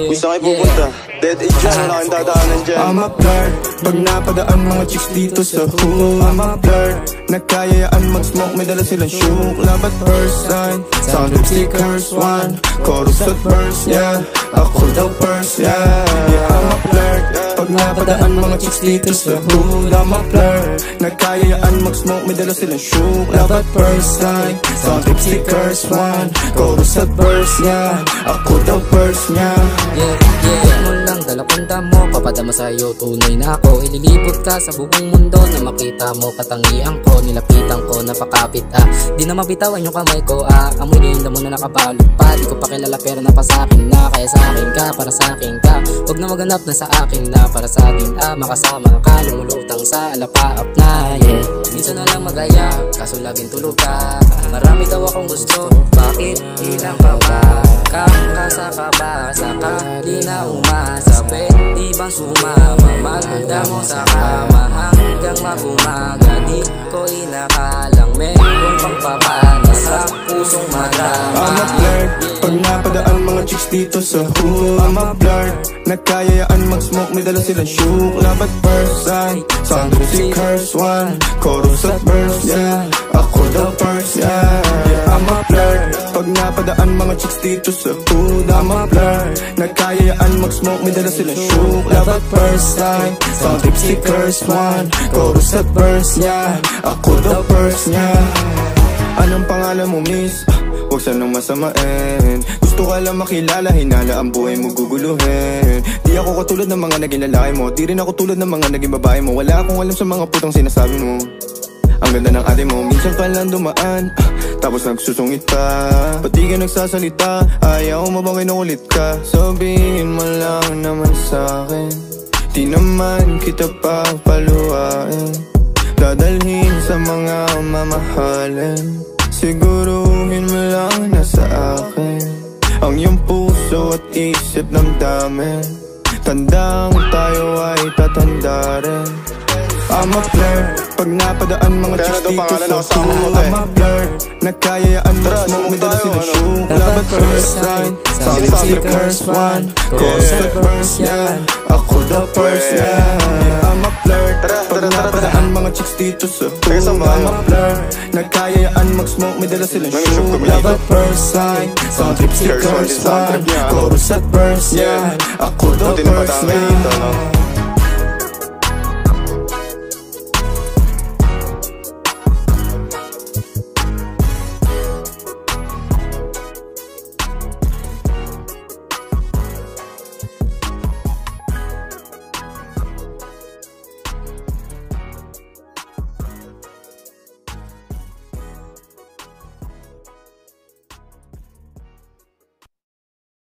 Kung saan kayo pupunta, dead end dyan, wala kang dadaanan dyan. I'm a flirt, pag napadaan mga chicks dito sa hood. I'm a flirt, nagkayayaan mag-smoke, may dala silang shook. Love at first sight, sound of stickers one, chorus at verse, yeah. Ako daw first, yeah. I'm a flirt, pag napadaan mga chicks dito sa hood. I'm a flirt, nagkayayaan mag-smoke, may dala silang shook. Love at first sight, sound of stickers one, chorus at verse, yeah. Ako daw first, yeah. Mo lang, dala punta mo, papadama sa'yo, tunay na ako. Ililibot ka sa buong mundo na makita mo. Katangian ko, nilapitan ko, napakapit di na mabitawan yung kamay ko amoy linda mo na nakabalot pa. Di ko pa kilala pero napasakin na. Kaya sa akin ka, para sa akin ka. Huwag na maganap na sa akin na. Para sa atin makasama ka, lumulutang sa alapaap na, yeah. Minsan na lang magaya, kaso laging tulog ka. Marami daw akong gusto, bakit ilang pa ba? Kakasa ka ba, saka di na umasa. Pwede bang sumama, maganda mo sa kama hanggang magumaga. Di ko inakalang meron pang papana sa pusong madrama. I'm a flirt, pag napadaan mga chicks dito sa hood. I'm a flirt, nagkayayaan mag-smoke, may dala silang shook. Love at first sight, sound of stickers one, chorus at verse, yeah. Ako daw first, yeah. I'm a flirt, pag napadaan mga chicks dito sa hood. I'm a flirt, nagkayayaan mag-smoke, may dala silang shook. Love at first sight, sound of stickers one, chorus at verse, yeah. Ako daw first, yeah. Anong pangalan mo, miss? Huwag sanang masamain. Gusto ka lang makilala, hinala ang buhay mo guguluhin. Di ako katulad ng mga naging lalaki mo, di rin ako tulad ng mga naging babae mo. Wala akong alam sa mga putang sinasabi mo. Ang ganda ng ate mo, minsan ka lang dumaan, tapos nagsusungit pa. Ba't di ka nagsasalita? Ayaw mo bang kinukulit ka? Sabihin mo lang naman sa'kin, di naman kita papaluhain. Dadalhin sa mga mamahalin, siguruhin mo lang na sa akin ang iyong puso at isip damdamin. Tandang tayo ay tatanda rin. I'm a flirt, pag napadaan mga chicks dito sa hood. I'm a flirt, nagkayayaan mag-smoke, may dala silang shook. Love at first sight, sound of stickers one, chorus at verse, yeah. Ako daw first, yeah. I'm a flirt, pag napadaan mga chicks dito sa hood. I'm a flirt, nagkayayaan mag-smoke, may dala silang shook. Love at first sight, sound of stickers one, chorus at verse, yeah. Ako daw first, yeah.